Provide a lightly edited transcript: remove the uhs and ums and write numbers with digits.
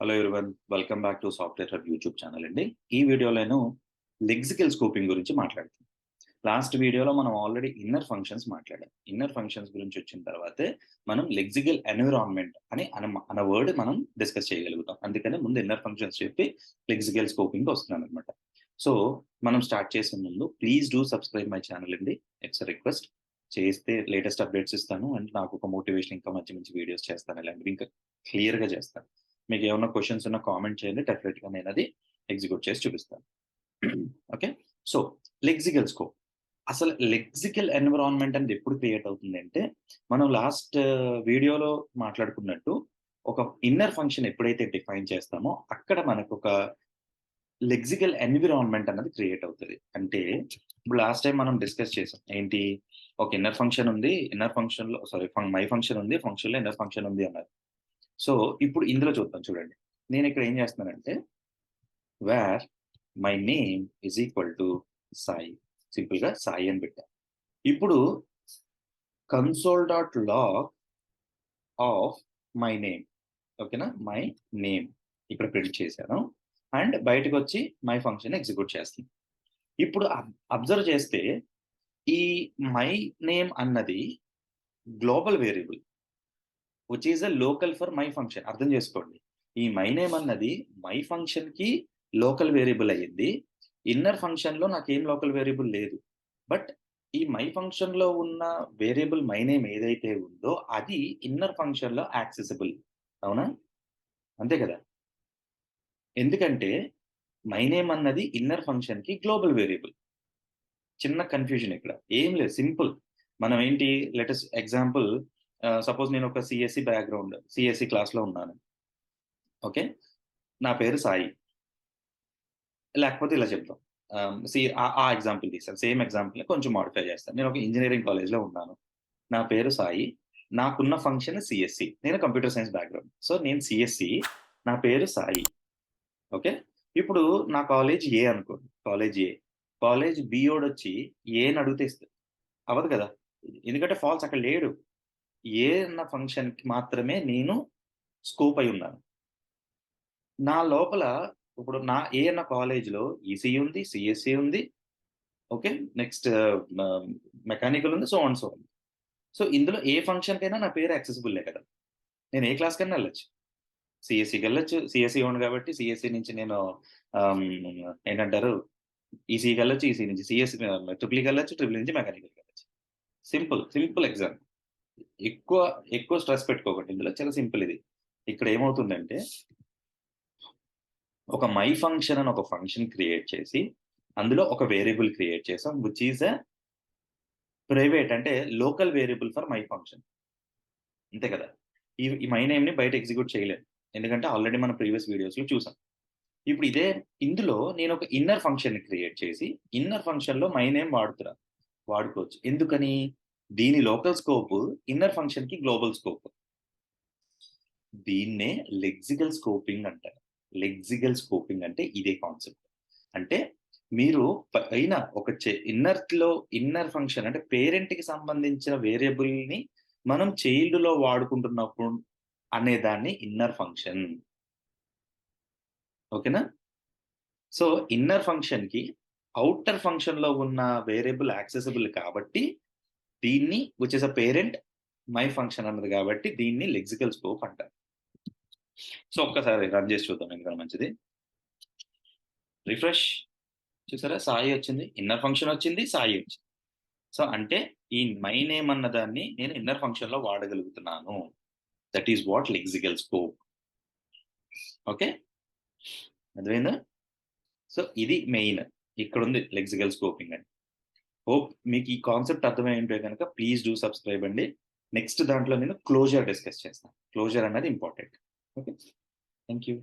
Hello everyone, welcome back to software hub YouTube channel అండి. ఈ వీడియోలో నేను లెక్సికల్ స్కోపింగ్ గురించి మాట్లాడుతాను. లాస్ట్ వీడియోలో మనం ఆల్రెడీ ఇన్నర్ ఫంక్షన్స్ మాట్లాడాం. ఇన్నర్ ఫంక్షన్స్ గురించి వచ్చిన తర్వాతే మనం లెక్సికల్ ఎన్విరాన్మెంట్ అని అన్న వర్డ్ మనం డిస్కస్ చేయగలుగుతాం. అందుకని ముందు ఇన్నర్ ఫంక్షన్స్ చెప్పి లెక్సికల్ స్కోపింగ్ వస్తున్నాను అనమాట. సో మనం స్టార్ట్ చేసే ముందు please do subscribe my channel అండి. It's request. చేస్తే లేటెస్ట్ అప్డేట్స్ ఇస్తాను అండ్ నాకు ఒక మోటివేషన్, ఇంకా మంచి మంచి వీడియోస్ చేస్తాను. ఇలాంటివి ఇంకా క్లియర్గా చేస్తాను. మీకు ఏమైనా క్వశ్చన్స్ ఉన్నా కామెంట్ చేయండి, డెఫినెట్గా నేను అది ఎగ్జిక్యూట్ చేసి చూపిస్తాను. ఓకే, సో లెక్సికల్ స్కోప్, అసలు లెక్సికల్ ఎన్విరాన్మెంట్ అనేది ఎప్పుడు క్రియేట్ అవుతుంది అంటే, మనం లాస్ట్ వీడియోలో మాట్లాడుకున్నట్టు ఒక ఇన్నర్ ఫంక్షన్ ఎప్పుడైతే డిఫైన్ చేస్తామో అక్కడ మనకు ఒక లెక్సికల్ ఎన్విరాన్మెంట్ అన్నది క్రియేట్ అవుతుంది. అంటే ఇప్పుడు లాస్ట్ టైం మనం డిస్కస్ చేసాం ఏంటి, ఒక ఇన్నర్ ఫంక్షన్ ఉంది, ఇన్నర్ ఫంక్షన్ లో మై ఫంక్షన్ ఉంది, ఫంక్షన్ లో ఇన్నర్ ఫంక్షన్ ఉంది అన్నారు. సో ఇప్పుడు ఇందులో చూద్దాం. చూడండి, నేను ఇక్కడ ఏం చేస్తున్నానంటే where my name is equal to Sai, simple గా సాయి అని పెట్టా. ఇప్పుడు console.log ఆఫ్ మై నేమ్, ఓకేనా, మై నేమ్ ఇక్కడ ప్రింట్ చేశాను అండ్ బయటకు వచ్చి మై ఫంక్షన్ ఎగ్జిక్యూట్ చేస్తుంది. ఇప్పుడు అబ్జర్వ్ చేస్తే ఈ మై నేమ్ అన్నది global variable which is a local for my function. అర్థం చేసుకోండి, ఈ మై నేమ్ అన్నది మై ఫంక్షన్ కి లోకల్ వేరియబుల్ అయ్యింది. ఇన్నర్ ఫంక్షన్ లో నాకేం లోకల్ వేరియబుల్ లేదు. బట్ ఈ మై ఫంక్షన్ లో ఉన్న వేరియబుల్ మై నేమ్ ఏదైతే ఉందో అది ఇన్నర్ ఫంక్షన్ లో యాక్సెసిబుల్. అవునా? అంతే కదా. ఎందుకంటే మై నేమ్ అన్నది ఇన్నర్ ఫంక్షన్ కి గ్లోబల్ వేరియబుల్. చిన్న కన్ఫ్యూజన్ ఇక్కడ ఏం లేదు, సింపుల్. మనం ఏంటి, లెటస్ ఎగ్జాంపుల్, సపోజ్ నేను ఒక సిఎస్సి బ్యాక్గ్రౌండ్, సిఎస్సి క్లాస్ లో ఉన్నాను. ఓకే, నా పేరు సాయి, లేకపోతే ఇలా చెప్తాం. ఆ ఎగ్జాంపుల్ తీస్తాను, సేమ్ ఎగ్జాంపుల్ కొంచెం మాడిఫై చేస్తాను. నేను ఒక ఇంజనీరింగ్ కాలేజ్ లో ఉన్నాను, నా పేరు సాయి, నాకున్న ఫంక్షన్ సిఎస్సి, నేను కంప్యూటర్ సైన్స్ బ్యాక్గ్రౌండ్, సో నేను సిఎస్సి, నా పేరు సాయి. ఓకే, ఇప్పుడు నా కాలేజ్ ఏ అనుకోండి, కాలేజ్ బియోడ్ వచ్చి ఏ అని అడిగితే ఇస్తుంది, అవ్వదు కదా, ఎందుకంటే ఫాల్స్ అక్కడ లేడు. ఏ అన్న ఫంక్షన్ కి మాత్రమే నేను స్కోప్ అయి ఉన్నాను. నా లోపల ఇప్పుడు నా ఏ అన్న కాలేజ్లో ఈసీ ఉంది, సిఎస్సి ఉంది, ఓకే, నెక్స్ట్ మెకానికల్ ఉంది, సో అండ్ సో ఉంది. సో ఇందులో ఏ ఫంక్షన్ కైనా నా పేరు యాక్సెసిబుల్లే కదా. నేను ఏ క్లాస్ కన్నా వెళ్ళొచ్చు, సిఎస్సికి వెళ్ళొచ్చు, సిఎస్సి ఉంది కాబట్టి సిఎస్సి నుంచి నేను ఏంటంటారు ఈసీకి వెళ్ళొచ్చు, ఈసీ నుంచి సిఎస్సి ట్రిపుల్కి వెళ్ళొచ్చు, ట్రిపుల్ నుంచి మెకానికల్కి వెళ్ళొచ్చు. Simple exam. ఎక్కువ స్ట్రెస్ పెట్టుకోకండి, ఇందులో చాలా సింపుల్. ఇది ఇక్కడ ఏమవుతుందంటే ఒక మై ఫంక్షన్ అని ఒక ఫంక్షన్ క్రియేట్ చేసి అందులో ఒక వేరియబుల్ క్రియేట్ చేసాం విచ్ ఈజ్ ఎ ప్రైవేట్, అంటే local variable for my function. అంతే కదా. ఈ మై నేమ్ ని బయట ఎగ్జిక్యూట్ చేయలేదు, ఎందుకంటే ఆల్రెడీ మన ప్రీవియస్ వీడియోస్ లో చూసాం. ఇప్పుడు ఇందులో నేను ఒక ఇన్నర్ ఫంక్షన్ ని క్రియేట్ చేసి ఇన్నర్ ఫంక్షన్ లో మై నేమ్ వాడుకోవచ్చు. ఎందుకని, దీని లోకల్ స్కోప్ ఇన్నర్ ఫంక్షన్ కి గ్లోబల్ స్కోప్. దీన్నే లెక్సికల్ స్కోపింగ్ అంటారు. లెక్సికల్ స్కోపింగ్ అంటే ఇదే కాన్సెప్ట్. అంటే మీరు పైన ఒక ఇన్నర్ ఫంక్షన్ అంటే పేరెంట్ కి సంబంధించిన వేరియబుల్ ని మనం చైల్డ్ లో వాడుకుంటున్నప్పుడు అనే దాన్ని ఇన్నర్ ఫంక్షన్. ఓకేనా. సో ఇన్నర్ ఫంక్షన్ కి అవుటర్ ఫంక్షన్ లో ఉన్న వేరియబుల్ యాక్సెసిబుల్ కాబట్టి దీన్ని which is a parent my function అన్నది కాబట్టి దీన్ని లెక్సికల్ స్కోప్ అంటారు. సో ఒక్కసారి రన్ చేసి చూద్దాం, ఎందుకంటే మంచిది. రిఫ్రెష్. చూసారా, సాయి వచ్చింది, ఇన్నర్ ఫంక్షన్ వచ్చింది, సాయి వచ్చింది. సో అంటే ఈ మై నేమ్ అన్న దాన్ని నేను ఇన్నర్ ఫంక్షన్ లో వాడగలుగుతున్నాను. That is what lexical scope. Okay, అర్థమైందా? సో ఇది మెయిన్, ఇక్కడ ఉంది లెక్సికల్ స్కోపింగ్ అని. హోప్ మీకు ఈ కాన్సెప్ట్ అర్థమై ఉంటే కనుక ప్లీజ్ డూ సబ్స్క్రైబ్ అండి. నెక్స్ట్ దాంట్లో నేను క్లోజర్ డిస్కస్ చేస్తాను. క్లోజర్ అన్నది ఇంపార్టెంట్. Okay, thank you.